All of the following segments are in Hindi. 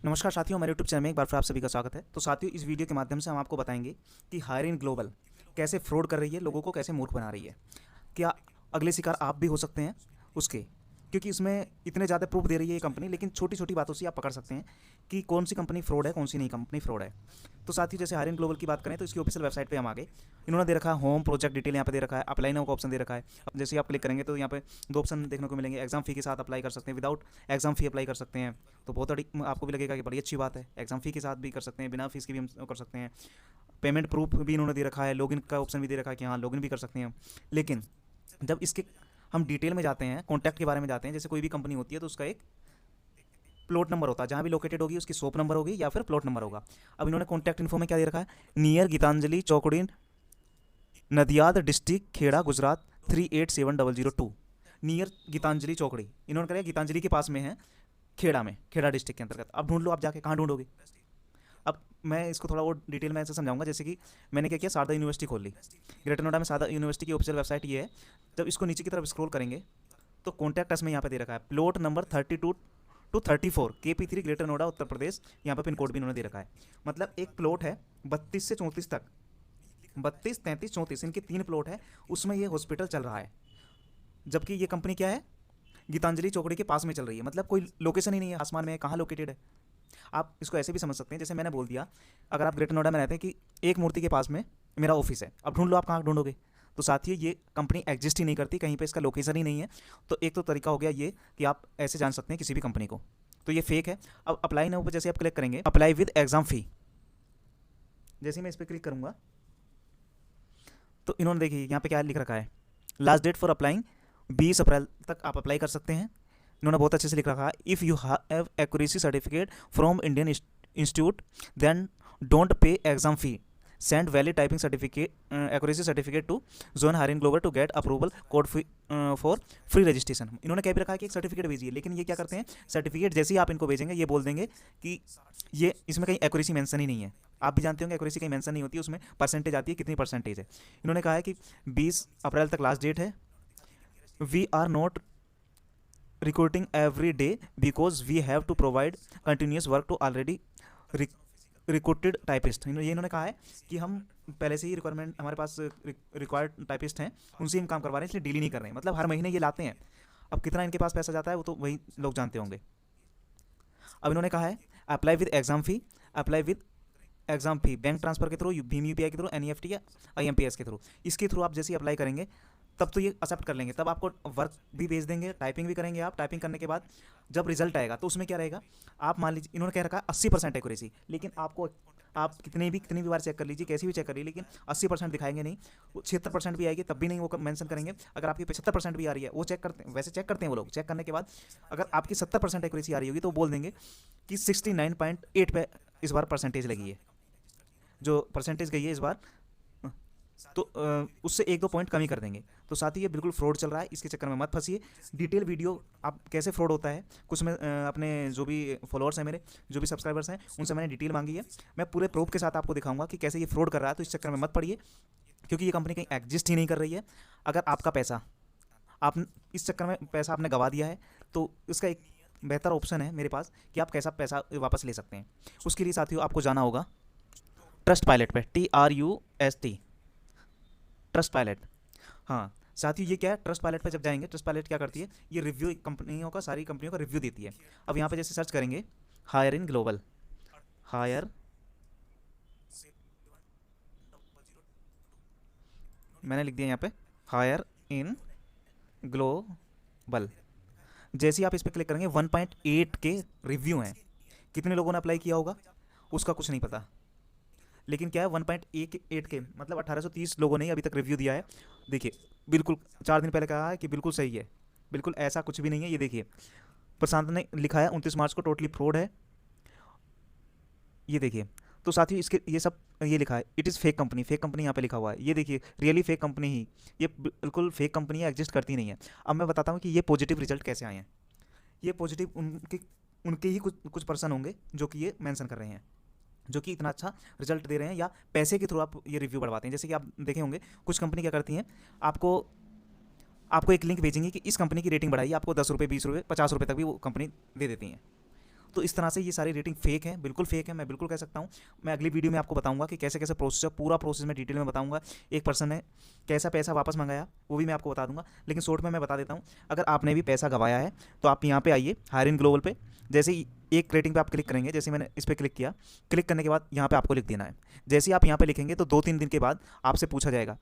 नमस्कार साथियों, मेरे यूट्यूब चैनल में एक बार फिर आप सभी का स्वागत है। तो साथियों, इस वीडियो के माध्यम से हम आपको बताएंगे कि हायरिंग ग्लोबल कैसे फ्रॉड कर रही है, लोगों को कैसे मूर्ख बना रही है। क्या अगले शिकार आप भी हो सकते हैं उसके, क्योंकि इसमें इतने ज़्यादा प्रूफ दे रही है ये कंपनी, लेकिन छोटी छोटी बातों से आप पकड़ सकते हैं कि कौन सी कंपनी फ्रॉड है, कौन सी नहीं कंपनी फ्रॉड है। तो साथियों, जैसे हायरिंग ग्लोबल की बात करें तो इसकी ऑफिशियल वेबसाइट पे हम आ गए। इन्होंने दे रखा है होम प्रोजेक्ट डिटेल, यहाँ पे दे रखा है अप्लाई नाउ का ऑप्शन दे रखा है। अब जैसे आप क्लिक करेंगे तो यहाँ पे दो ऑप्शन देखने को मिलेंगे। एग्जाम फी के साथ अप्लाई कर सकते हैं, विदाउट एग्जाम फी अप्लाई कर सकते हैं। तो बहुत आपको भी लगेगा कि बड़ी अच्छी बात है, एग्जाम फी के साथ भी कर सकते हैं, बिना फीस के भी हम कर सकते हैं। पेमेंट प्रूफ भी इन्होंने दे रखा है, लॉगिन का ऑप्शन भी दे रखा है कि हाँ लॉगिन भी कर सकते हैं। लेकिन जब इसके हम डिटेल में जाते हैं, कॉन्टैक्ट के बारे में जाते हैं, जैसे कोई भी कंपनी होती है तो उसका एक प्लॉट नंबर होता है, जहाँ भी लोकेटेड होगी उसकी शॉप नंबर होगी या फिर प्लॉट नंबर होगा। अब इन्होंने कॉन्टैक्ट इन्फो में क्या दे रखा है, नियर गीतांजलि चौकड़ी, नदियाद डिस्ट्रिक्ट, खेड़ा, गुजरात 387002। नियर गीतांजलि चौकड़ी इन्होंने कहा गीतांजलि के पास में है, खेड़ा में, खेड़ा डिस्ट्रिक्ट के अंतर्गत। अब ढूंढ लो, आप जाके कहाँ ढूंढोगे। अब मैं इसको थोड़ा और डिटेल में ऐसे समझाऊंगा। जैसे कि मैंने क्या किया, शारदा यूनिवर्सिटी खोल ली। ग्रेटर नोएडा में शारदा यूनिवर्सिटी की ऑफिशियल वेबसाइट ये है। जब इसको नीचे की तरफ स्क्रॉल करेंगे तो कॉन्टैक्ट अस में यहाँ पे दे रखा है plot number 32 to 34 KP3 greater Noida Uttar Pradesh. यहाँ पे पिन कोड भी इन्होंने दे रखा है। मतलब एक प्लॉट है 32 से 34 तक, 32, 33, 34, इनके 3 प्लॉट है, उसमें ये हॉस्पिटल चल रहा है। जबकि ये कंपनी क्या है, गीतांजलि चौकड़ी के पास में चल रही है। मतलब कोई लोकेशन ही नहीं है, आसमान में है, कहाँ लोकेटेड है। आप इसको ऐसे भी समझ सकते हैं, जैसे मैंने बोल दिया, अगर आप ग्रेटर नोएडा में रहते हैं कि एक मूर्ति के पास में मेरा ऑफिस है, अब ढूंढ लो, आप कहाँ ढूंढोगे। तो साथियों, ये कंपनी एग्जिस्ट ही नहीं करती, कहीं पे इसका लोकेशन ही नहीं है। तो एक तो तरीका हो गया ये कि आप ऐसे जान सकते हैं किसी भी कंपनी को, तो ये फेक है। अब अप्लाई नाउ पर जैसे आप क्लिक करेंगे, अप्लाई विद एग्जाम फी, जैसे मैं इस पर क्लिक करूंगा तो इन्होंने देखिए यहाँ पे क्या लिख रखा है, लास्ट डेट फॉर अप्लाइंग 20 अप्रैल तक आप अप्लाई कर सकते हैं। इन्होंने बहुत अच्छे से लिख रखा है, if you have accuracy certificate from Indian institute then don't pay exam fee, send valid typing certificate accuracy certificate to join hiring global to get approval code for free registration. इन्होंने क्या भी रखा है कि एक सर्टिफिकेट भेजिए, लेकिन ये क्या करते हैं, सर्टिफिकेट जैसे ही आप इनको भेजेंगे ये बोल देंगे कि ये इसमें कहीं एक्यूरेसी मेंशन ही नहीं है। आप भी जानते होंगे एक्यूरेसी कहीं मेंशन नहीं होती है, उसमें परसेंटेज आती है, कितनी परसेंटेज है। इन्होंने कहा है कि 20 अप्रैल तक लास्ट डेट है। We are not recruiting every day because we have to provide continuous work to already recruited typist. ये इन्होंने कहा है कि हम पहले से ही रिक्वायरमेंट, हमारे पास रिक्वायर्ड टाइपिस्ट हैं, उनसे हम काम करवा रहे हैं, इसलिए डील ही नहीं कर रहे हैं। मतलब हर महीने ये लाते हैं। अब कितना इनके पास पैसा जाता है वो तो वही लोग जानते होंगे। अब इन्होंने कहा है apply with exam fee, apply with exam fee bank transfer के थ्रू, भीम यूपीआई के थ्रू, एनईएफटी या आईएमपीएस के थ्रू। इसके थ्रू आप जैसे ही अप्लाई करेंगे तब तो ये एक्सेप्ट कर लेंगे, तब आपको वर्क भी भेज देंगे, टाइपिंग भी करेंगे आप। टाइपिंग करने के बाद जब रिजल्ट आएगा तो उसमें क्या रहेगा, आप मान लीजिए इन्होंने कह रखा है 80% एक्यूरेसी, लेकिन आपको आप कितनी भी बार चेक कर लीजिए, कैसी भी चेक कर लीजिए, लेकिन 80% दिखाएंगे नहीं। 76% भी आएगी तब भी नहीं वो मेंशन करेंगे। अगर आपकी 75% भी आ रही है, वो चेक करते हैं, वैसे चेक करते हैं वो लोग। चेक करने के बाद अगर आपकी 70% एक्यूरेसी आ रही होगी तो बोल देंगे कि 69.8 पे इस बार परसेंटेज लगी है, जो परसेंटेज गई है इस बार, तो उससे 1-2 पॉइंट कमी कर देंगे। तो साथ ही ये बिल्कुल फ्रॉड चल रहा है, इसके चक्कर में मत फंसिए। डिटेल वीडियो आप कैसे फ्रॉड होता है, कुछ मैं अपने जो भी फॉलोअर्स हैं, मेरे जो भी सब्सक्राइबर्स हैं, उनसे मैंने डिटेल मांगी है। मैं पूरे प्रूफ के साथ आपको दिखाऊंगा कि कैसे ये फ्रॉड कर रहा है। तो इस चक्कर में मत पड़िए, क्योंकि ये कंपनी कहीं एग्जिस्ट ही नहीं कर रही है। अगर आपका पैसा, आप इस चक्कर में पैसा आपने गवा दिया है, तो इसका एक बेहतर ऑप्शन है मेरे पास कि आप कैसा पैसा वापस ले सकते हैं। उसके लिए साथियों आपको जाना होगा ट्रस्ट पायलट पे, TRUST, ट्रस्ट पायलट। हाँ साथियों, ये क्या है, ट्रस्ट पायलट पे जब जाएंगे, ट्रस्ट पायलट क्या करती है, ये रिव्यू कंपनियों का, सारी कंपनियों का रिव्यू देती है। अब यहाँ पे जैसे सर्च करेंगे हायरिंग ग्लोबल, हायर, मैंने लिख दिया यहाँ पे हायर इन ग्लोबल। जैसे ही आप इस पर क्लिक करेंगे 1.8 के रिव्यू हैं। कितने लोगों ने अप्लाई किया होगा उसका कुछ नहीं पता, लेकिन क्या है 1.8 के मतलब 1830 लोगों ने ही अभी तक रिव्यू दिया है। देखिए बिल्कुल 4 दिन पहले कहा है कि बिल्कुल सही है, बिल्कुल ऐसा कुछ भी नहीं है। ये देखिए प्रशांत ने लिखा है 29 मार्च को टोटली फ्रॉड है, ये देखिए। तो साथ ही इसके ये सब ये लिखा है it is fake company, fake company यहाँ पे लिखा हुआ है, ये देखिए रियली फेक कंपनी ही, ये बिल्कुल फेक कंपनी एग्जिस्ट करती नहीं है। अब मैं बताता हूँ कि ये पॉजिटिव रिजल्ट कैसे आए हैं। ये पॉजिटिव उनके ही कुछ पर्सन होंगे जो कि ये मेंशन कर रहे हैं, जो कि इतना अच्छा रिजल्ट दे रहे हैं, या पैसे के थ्रू आप ये रिव्यू बढ़वाते हैं। जैसे कि आप देखे होंगे कुछ कंपनी क्या करती हैं, आपको एक लिंक भेजेंगी कि इस कंपनी की रेटिंग बढ़ाइए, आपको 10 रुपये, 20 रुपये, 50 रुपये तक भी वो कंपनी दे देती हैं। तो इस तरह से ये सारी रेटिंग फेक है, बिल्कुल फेक है, मैं बिल्कुल कह सकता हूँ। मैं अगली वीडियो में आपको बताऊंगा कि कैसे कैसे प्रोसेस है, पूरा प्रोसेस मैं डिटेल में बताऊंगा। एक पर्सन ने कैसा पैसा वापस मंगाया वो भी मैं आपको बता दूंगा, लेकिन शॉर्ट में मैं बता देता हूँ। अगर आपने भी पैसा गंवाया है तो आप यहाँ पे आइए हायरिंग ग्लोबल पे। जैसे ही एक रेटिंग पे आप क्लिक करेंगे, जैसे मैंने इस पर क्लिक किया, क्लिक करने के बाद यहाँ पे आपको लिख देना है। जैसे ही आप यहाँ पे लिखेंगे तो 2-3 दिन के बाद आपसे पूछा जाएगा,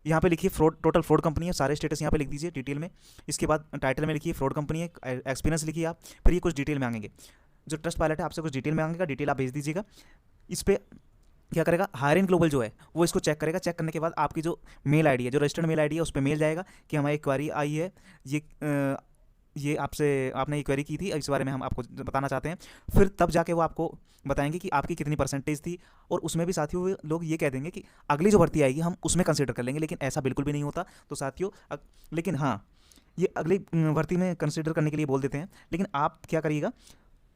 यहाँ पे लिखिए फ्रॉड, टोटल फ्रॉड कंपनी है, सारे स्टेटस यहाँ पे लिख दीजिए डिटेल में। इसके बाद टाइटल में लिखिए फ्रॉड कंपनी है, एक्सपीरियंस लिखिए आप, फिर ये कुछ डिटेल में मांगेंगे। जो ट्रस्ट पायलट है आपसे कुछ डिटेल में मांगेगा, डिटेल आप भेज दीजिएगा। इस पर क्या करेगा हायरिंग ग्लोबल जो है वो इसको चेक करेगा। चेक करने के बाद आपकी जो मेल आईडी है, जो रजिस्टर्ड मेल आईडी है, उस पर मेल जाएगा कि हमारी क्वेरी आई है, ये आपसे आपने ये क्वेरी की थी, इस बारे में हम आपको बताना चाहते हैं। फिर तब जाके वो आपको बताएंगे कि आपकी कितनी परसेंटेज थी, और उसमें भी साथियों वो लोग ये कह देंगे कि अगली जो भर्ती आएगी हम उसमें कंसिडर कर लेंगे, लेकिन ऐसा बिल्कुल भी नहीं होता। तो साथियों लेकिन हाँ, ये अगली भर्ती में कंसिडर करने के लिए बोल देते हैं, लेकिन आप क्या करिएगा,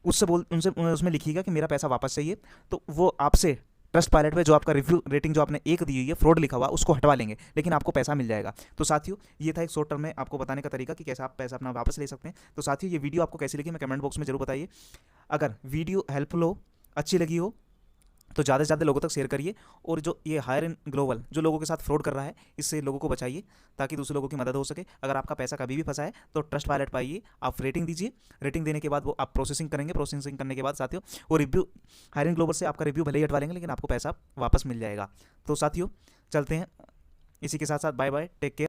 उनसे उसमें लिखिएगा कि मेरा पैसा वापस चाहिए, तो वो आपसे ट्रस्ट पायलट पे जो आपका रिव्यू रेटिंग जो आपने एक दी हुई है फ्रॉड लिखा हुआ, उसको हटवा लेंगे, लेकिन आपको पैसा मिल जाएगा। तो साथियों ये था एक शॉर्ट टर्म में आपको बताने का तरीका कि कैसे आप पैसा अपना वापस ले सकते हैं। तो साथियों ये वीडियो आपको कैसी लगी मैं कमेंट बॉक्स में जरूर बताइए। अगर वीडियो हेल्पफुल हो, अच्छी लगी हो, तो ज़्यादा से ज़्यादा लोगों तक शेयर करिए। और जो ये हायरिंग ग्लोबल जो लोगों के साथ फ्रॉड कर रहा है, इससे लोगों को बचाइए ताकि दूसरे लोगों की मदद हो सके। अगर आपका पैसा कभी भी फंसा है तो ट्रस्ट पायलट पाइए, आप रेटिंग दीजिए। रेटिंग देने के बाद वो आप प्रोसेसिंग करेंगे, प्रोसेसिंग करने के बाद साथियों वो रिव्यू, हायरिंग ग्लोबल से आपका रिव्यू भले ही हटवा लेंगे, लेकिन आपको पैसा वापस मिल जाएगा। तो साथियों चलते हैं, इसी के साथ साथ बाय बाय, टेक केयर।